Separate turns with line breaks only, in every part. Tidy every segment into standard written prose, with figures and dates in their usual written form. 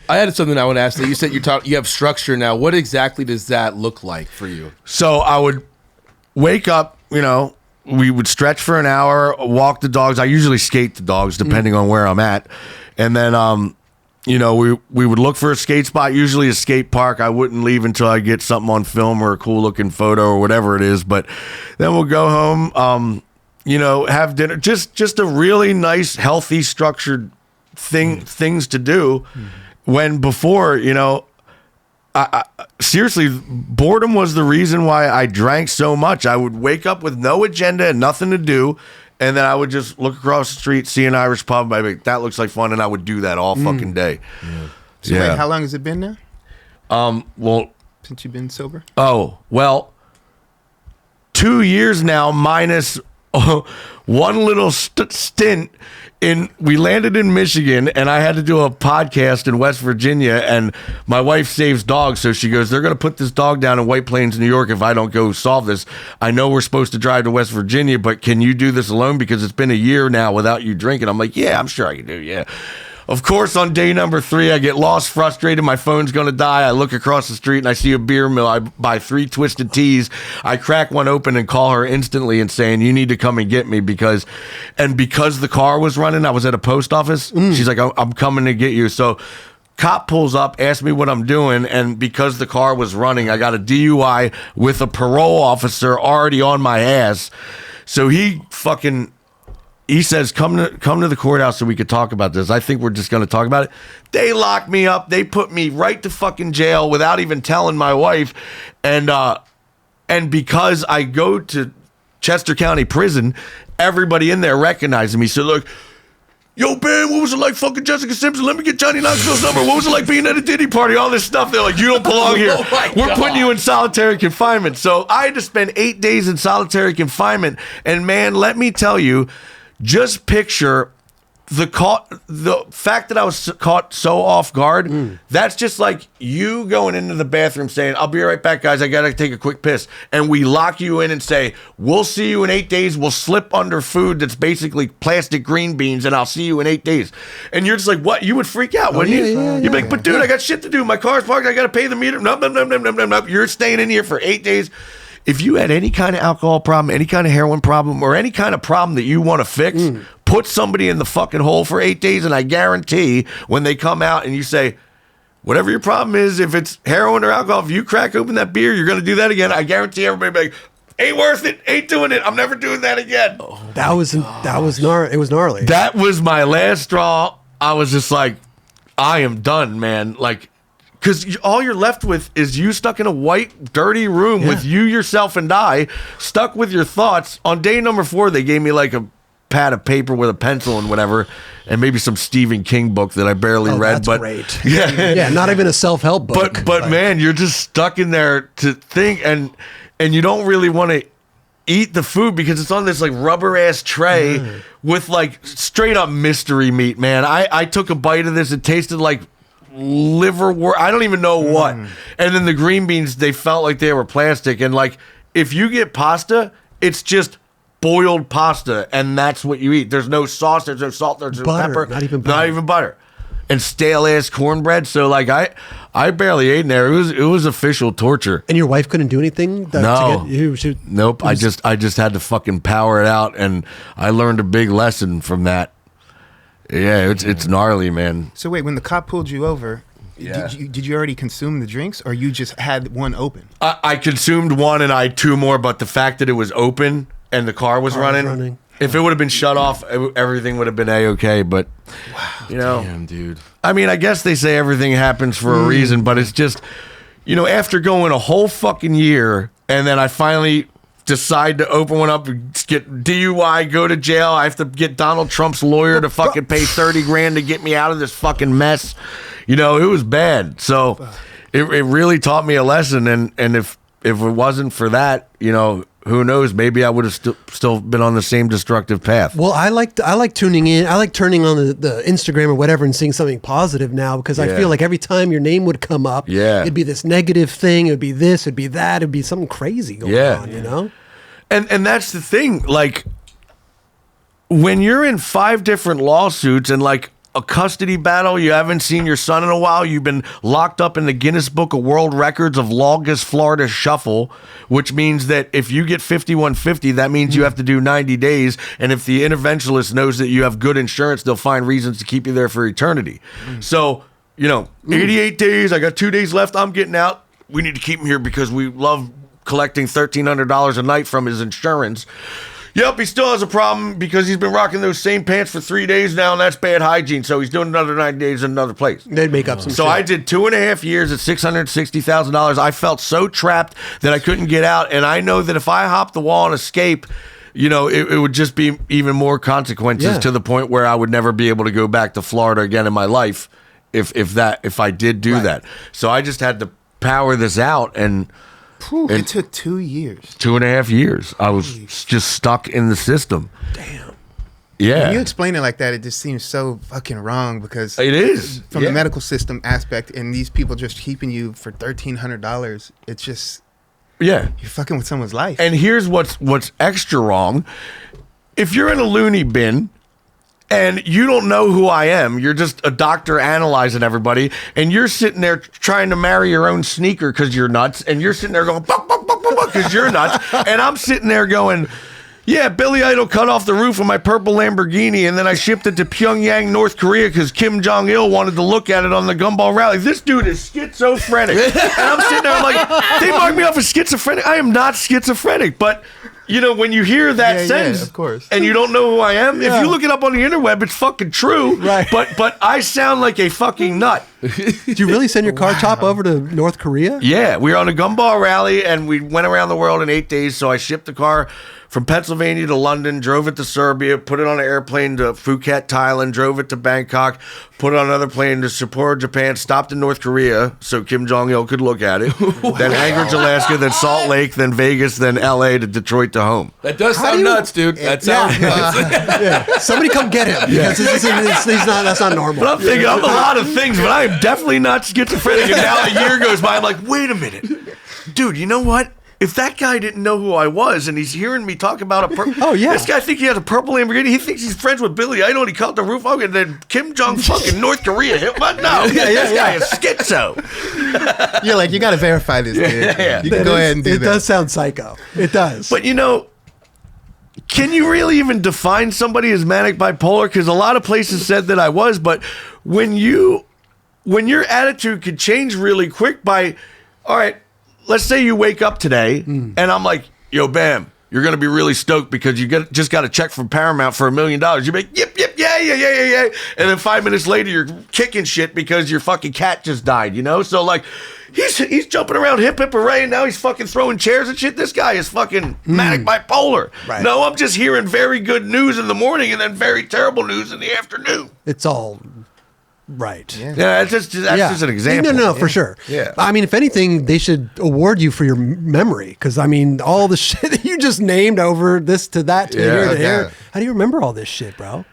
I had something I want to ask. That you said you have structure now. What exactly does that look like for you?
So I would wake up, we would stretch for an hour, walk the dogs. I usually skate the dogs depending on where I'm at. And then, we would look for a skate spot, usually a skate park. I wouldn't leave until I get something on film or a cool looking photo or whatever it is. But then we'll go home, have dinner. Just a really nice, healthy, structured things to do. When before, I seriously, boredom was the reason why I drank so much. I would wake up with no agenda and nothing to do, and then I would just look across the street, see an Irish pub, I'd be like, that looks like fun, and I would do that all fucking day.
Yeah. So wait, how long has it been now? Since you've been sober?
Oh, well, 2 years now, minus one little stint. We landed in Michigan, and I had to do a podcast in West Virginia, and my wife saves dogs, so she goes, they're going to put this dog down in White Plains, New York if I don't go solve this. I know we're supposed to drive to West Virginia, but can you do this alone? Because it's been a year now without you drinking. I'm like, yeah, I'm sure I can do it, yeah. Of course, on day number 3, I get lost, frustrated. My phone's going to die. I look across the street and I see a beer mill. I buy 3 Twisted Teas. I crack one open and call her instantly and saying, you need to come and get me because the car was running, I was at a post office. She's like, I'm coming to get you. So cop pulls up, asks me what I'm doing. And because the car was running, I got a DUI with a parole officer already on my ass. So he says, come to the courthouse so we could talk about this. I think we're just going to talk about it. They locked me up. They put me right to fucking jail without even telling my wife. And because I go to Chester County Prison, everybody in there recognizing me. So look, yo, Ben, what was it like fucking Jessica Simpson? Let me get Johnny Knoxville's number. What was it like being at a Diddy party? All this stuff. They're like, you don't belong here. We're putting you in solitary confinement. So I had to spend 8 days in solitary confinement. And man, let me tell you, just picture the fact that I was caught so off guard. That's just like you going into the bathroom saying, I'll be right back, guys. I got to take a quick piss. And we lock you in and say, we'll see you in 8 days. We'll slip under food that's basically plastic green beans, and I'll see you in 8 days. And you're just like, what? You would freak out, wouldn't you? You'd be like, but dude, I got shit to do. My car's parked. I got to pay the meter. Nope. You're staying in here for 8 days. If you had any kind of alcohol problem, any kind of heroin problem, or any kind of problem that you want to fix, put somebody in the fucking hole for 8 days, and I guarantee when they come out and you say, whatever your problem is, if it's heroin or alcohol, if you crack open that beer, you're going to do that again. I guarantee everybody will be like, ain't worth it, ain't doing it, I'm never doing that again.
That was gnarly. It was gnarly.
That was my last straw. I was just like, I am done, man. Like, because all you're left with is you stuck in a white, dirty room with you, yourself, and I, stuck with your thoughts. On day number 4, they gave me like a pad of paper with a pencil and whatever, and maybe some Stephen King book that I barely read.
That's
but
great. Yeah, not even a self-help book.
But man, you're just stuck in there to think, and you don't really want to eat the food because it's on this like rubber ass tray with like straight up mystery meat, man. I took a bite of this. It tasted like liverwort, I don't even know what. And then the green beans, they felt like they were plastic. And like, if you get pasta, it's just boiled pasta, and that's what you eat. There's no sauce, there's no salt, there's no pepper,
not even butter,
and stale ass cornbread. So like, I barely ate in there. It was official torture.
And your wife couldn't do anything.
Nope. I just had to fucking power it out, and I learned a big lesson from that. Yeah, it's gnarly, man.
So wait, when the cop pulled you over, did you already consume the drinks, or you just had one open?
I consumed one, and I had 2 more, but the fact that it was open and the car was running, if it would have been shut off, everything would have been A-okay, but,
Damn, dude.
I mean, I guess they say everything happens for a reason, but it's just, after going a whole fucking year, and then I finally decide to open one up, get DUI, go to jail. I have to get Donald Trump's lawyer to fucking pay $30,000 to get me out of this fucking mess. It was bad. So it really taught me a lesson. And if it wasn't for that, who knows? Maybe I would have still been on the same destructive path.
Well, I like tuning in. I like turning on the Instagram or whatever and seeing something positive now, because I feel like every time your name would come up, it'd be this negative thing. It'd be this, it'd be that, it'd be something crazy going on,
And that's the thing. Like, when you're in 5 different lawsuits, and like, a custody battle. You haven't seen your son in a while. You've been locked up in the Guinness Book of World Records of longest Florida shuffle, which means that if you get 5150, that means you have to do 90 days. And if the interventionist knows that you have good insurance, they'll find reasons to keep you there for eternity. So, 88 days. I got 2 days left. I'm getting out. We need to keep him here because we love collecting $1,300 a night from his insurance. Yep, he still has a problem because he's been rocking those same pants for 3 days now, and that's bad hygiene. So he's doing another 90 days in another place.
They'd make up some
So
shit.
I did 2.5 years at $660,000. I felt so trapped that I couldn't get out, and I know that if I hopped the wall and escape, it would just be even more consequences to the point where I would never be able to go back to Florida again in my life if I did do that. So I just had to power this out, and
it took 2 years.
2.5 years. I was just stuck in the system.
Damn.
Yeah.
When you explain it like that, it just seems so fucking wrong because
It is.
from the medical system aspect, and these people just keeping you for $1,300. It's just
Yeah.
you're fucking with someone's life.
And here's what's extra wrong. If you're in a loony bin and you don't know who I am, you're just a doctor analyzing everybody, and you're sitting there trying to marry your own sneaker because you're nuts, and you're sitting there going, because you're nuts, and I'm sitting there going, yeah, Billy Idol cut off the roof of my purple Lamborghini, and then I shipped it to Pyongyang, North Korea, because Kim Jong-il wanted to look at it on the Gumball Rally. This dude is schizophrenic. And I'm sitting there, I'm like, they mark me off as schizophrenic. I am not schizophrenic, but... when you hear that sentence,
of course,
and you don't know who I am, if you look it up on the interweb, it's fucking true.
Right.
But I sound like a fucking nut.
Did you really send your car top over to North Korea?
Yeah, we were on a Gumball Rally, and we went around the world in 8 days. So I shipped the car from Pennsylvania to London, drove it to Serbia, put it on an airplane to Phuket, Thailand, drove it to Bangkok, put it on another plane to Sapporo, Japan, stopped in North Korea so Kim Jong-il could look at it, then Anchorage, Alaska, then Salt Lake, then Vegas, then L.A. to Detroit to home.
That does sound nuts, dude. That sounds nuts.
Somebody come get him because that's not normal.
But I'm thinking I'm a lot of things, but I am definitely not schizophrenic. And now a year goes by, I'm like, wait a minute. Dude, you know what? If that guy didn't know who I was and he's hearing me talk about this guy thinks he has a purple Lamborghini. He thinks he's friends with Billy Idol and he cut the roof off, and then Kim Jong fucking North Korea hit my no. This guy is schizo.
You're like, you got to verify this, dude. You can go ahead and do that.
It does sound psycho. It does.
But can you really even define somebody as manic bipolar? Because a lot of places said that I was, but when your attitude could change really quick by, all right, let's say you wake up today and I'm like, yo, Bam, you're going to be really stoked because you just got a check from Paramount for $1 million. You're like, yep, yeah. And then 5 minutes later, you're kicking shit because your fucking cat just died, So like, he's jumping around hip hooray, and now he's fucking throwing chairs and shit. This guy is fucking manic bipolar. Right. No, I'm just hearing very good news in the morning and then very terrible news in the afternoon.
It's all... Right.
Yeah, that's just an example.
No, for sure.
Yeah.
I mean, if anything, they should award you for your memory because, I mean, all the shit that you just named over this to that to here to here. How do you remember all this shit, bro?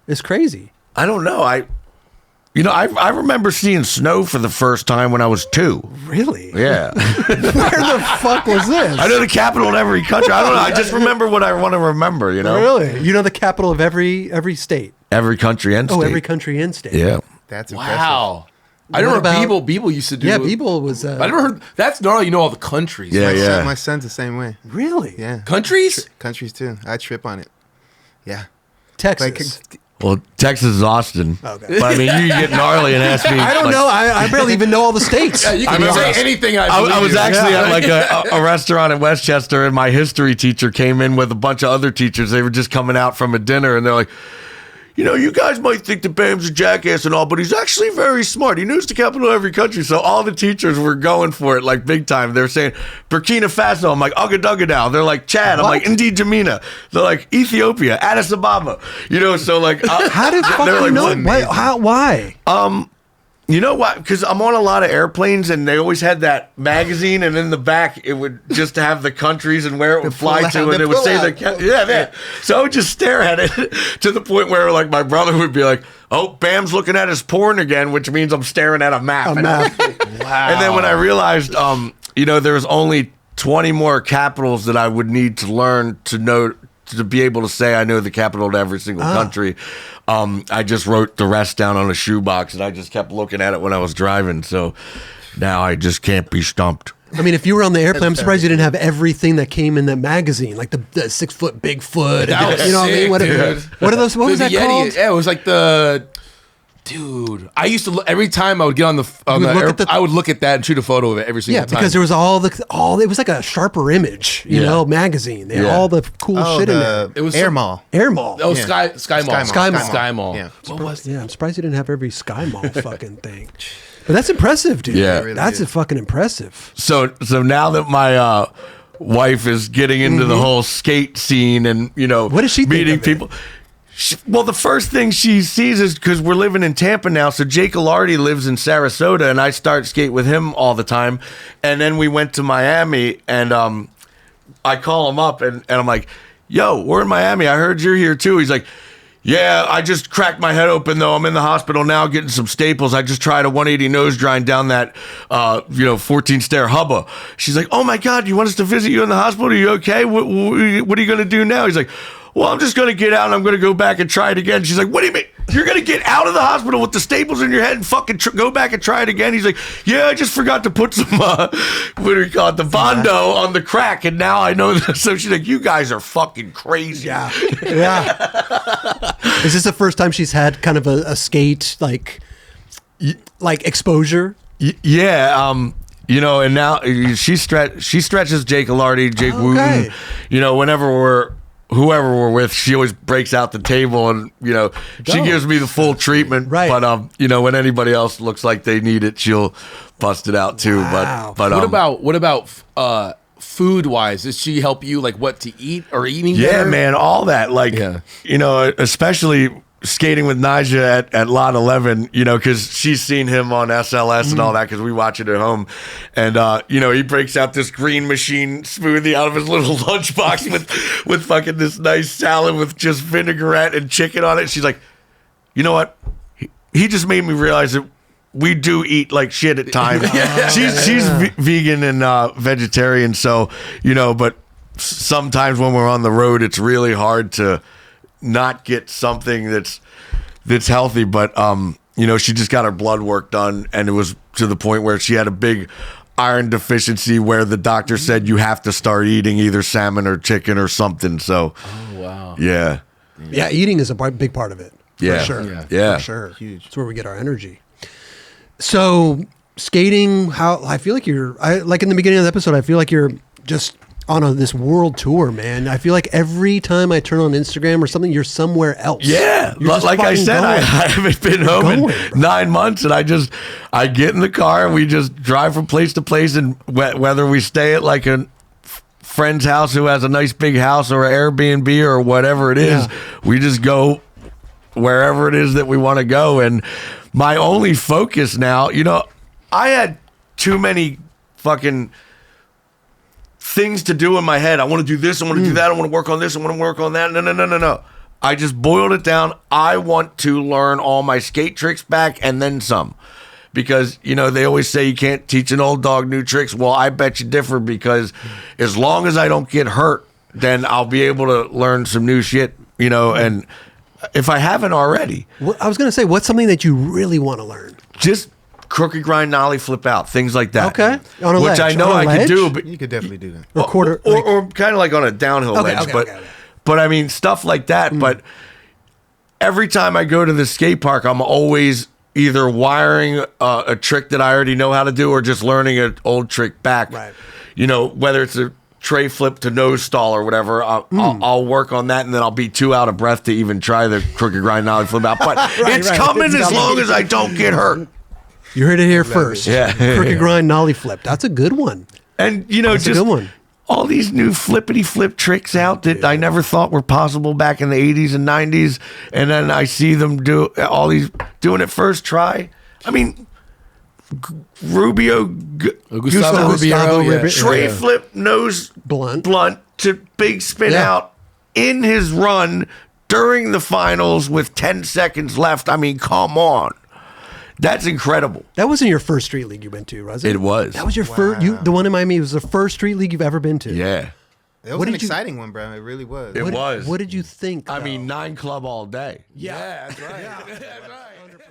It's crazy.
I don't know. I remember seeing snow for the first time when I was 2.
Really?
Yeah.
Where the fuck was this?
I know the capital of every country. I don't know. I just remember what I want to remember,
Really? You know the capital of every state?
Every country and state.
Oh, every country and state.
Yeah.
That's impressive.
Wow. I don't know. Beeble used to do.
Yeah, Beeble was.
I never heard. That's gnarly. You know all the countries.
Yeah,
My son's the same way.
Really?
Yeah.
Countries?
Countries too. I trip on it. Yeah.
Texas.
Well, Texas is Austin.
Okay.
But I mean, you get gnarly and ask me.
I don't know. I barely even know all the states.
Yeah, you can say anything.
I was actually at like a restaurant in Westchester, and my history teacher came in with a bunch of other teachers. They were just coming out from a dinner, and they're like, you guys might think that Bam's a jackass and all, but he's actually very smart. He knows the capital of every country. So all the teachers were going for it like big time. They're saying Burkina Faso. I'm like, Ouagadougou. They're like, Chad. I'm like, Indi Jamina. They're like, Ethiopia, Addis Ababa. So like,
how did fucking know? Why?
You know what? Because I'm on a lot of airplanes, and they always had that magazine, and in the back it would just have the countries and where it would fly to, and it would say the So I would just stare at it to the point where like my brother would be like, "Oh, Bam's looking at his porn again," which means I'm staring at a map.
Wow.
And then when I realized, there was only 20 more capitals that I would need to learn to know to be able to say I know the capital to every single country. I just wrote the rest down on a shoebox, and I just kept looking at it when I was driving. So now I just can't be stumped.
I mean, if you were on the airplane, I'm surprised you didn't have everything that came in that magazine, like the 6-foot Bigfoot.
That was
you know what I mean? What are those? What was that
Yeti,
called?
Yeah, it was like the. Dude, I used to look every time I would get on the I would look at that and shoot a photo of it every single time.
Yeah, because there was it was like a sharper image, you know, magazine. They had all the cool shit in there.
It was Air Mall.
Air Mall.
Oh, Sky Mall.
Sky
Mall.
Yeah.
What was?
Yeah, I'm surprised you didn't have every Sky Mall fucking thing. But that's impressive, dude.
Yeah.
Really
that's
is.
fucking impressive.
So now that my wife is getting into the whole skate scene and, you know,
What does she think
meeting
of it?
people. Well, the first thing she sees is because we're living in Tampa now. So Jake Alardi lives in Sarasota, and I start skate with him all the time. And then we went to Miami, and I call him up, and I'm like, "Yo, we're in Miami. I heard you're here too." He's like, "Yeah, I just cracked my head open though. I'm in the hospital now getting some staples. I just tried a 180 nose grind down that 14 stair hubba." She's like, "Oh my God, you want us to visit you in the hospital? Are you okay? What are you gonna do now?" He's like, "Well, I'm just going to get out and I'm going to go back and try it again." She's like, "What do you mean? You're going to get out of the hospital with the staples in your head and fucking go back and try it again?" He's like, "Yeah, I just forgot to put some, what do we call it, the Bondo on the crack, and now I know that." So she's like, "You guys are fucking crazy."
Yeah. Is this the first time she's had kind of a skate, like exposure?
Yeah, you know, and now she stretches Jake Alardi, Jake Wooten, you know, whoever we're with, she always breaks out the table and, you know, she gives me the full treatment.
Right.
But, you know, when anybody else looks like they need it, she'll bust it out too.
Wow.
But
What about food wise? Does she help you like what to eat or eating?
yeah,
better?
man, all that. Like, you know, especially skating with Naja at Lot 11, you know, because she's seen him on SLS and all that because we watch it at home. And, you know, he breaks out this green machine smoothie out of his little lunchbox with fucking this nice salad with just vinaigrette and chicken on it. She's like, "You know what? He just made me realize that we do eat like shit at times." She's vegan and vegetarian. So, you know, but sometimes when we're on the road, it's really hard to not get something that's healthy. But you know, she just got her blood work done, and it was to the point where she had a big iron deficiency where the doctor said you have to start eating either salmon or chicken or something. So yeah,
eating is a big part of it.
Yeah.
For sure.
Yeah.
For sure.
Huge.
It's where we get our energy. So skating, I feel like like in the beginning of the episode, I feel like you're just on this world tour, man. I feel like every time I turn on Instagram or something, you're somewhere else.
Yeah,
You're just
like I
fucking
said,
going.
I haven't been home in
bro.
9 months, and I get in the car and we just drive from place to place, and whether we stay at like a friend's house who has a nice big house or an Airbnb or whatever it is, we just go wherever it is that we want to go. And my only focus now, you know, I had too many fucking things to do in my head. I want to do this, I want to do that, I want to work on this, I want to work on that. No. I just boiled it down. I want to learn all my skate tricks back and then some. Because, you know, they always say you can't teach an old dog new tricks. Well, I bet you differ, because as long as I don't get hurt, then I'll be able to learn some new shit, you know, and if I haven't already.
I was going to say, what's something that you really want to learn?
Just crooked grind, nollie, flip out, things like that.
Okay. On a
which
ledge.
I know
On a
I could do,
ledge?
but
You could definitely do that.
Or quarter,
or kind of like on a downhill ledge, but I mean stuff like that. But every time I go to the skate park, I'm always either wiring a trick that I already know how to do, or just learning an old trick back.
Right.
You know, whether it's a tray flip to nose stall or whatever, I'll work on that, and then I'll be too out of breath to even try the crooked grind nollie flip out. But it's coming as long as I don't get hurt.
You heard it here first.
Yeah.
Crooked grind, nollie flip. That's a good one.
And, you know,
That's
just
a good one.
all these new flippity flip tricks out that I never thought were possible back in the 80s and 90s. And then I see them do all these, doing it first try. I mean,
Gustavo Ribeiro,
tray flip nose blunt to big spin out in his run during the finals with 10 seconds left. I mean, come on. That's incredible.
That wasn't your first street league you went to, was it?
It was.
That was your first. The one in Miami was the first street league you've ever been to.
Yeah.
It was an exciting one, bro. It really was.
It was.
What did you think?
I mean, 9 Club all day.
Yeah, that's right. That's right. 100%.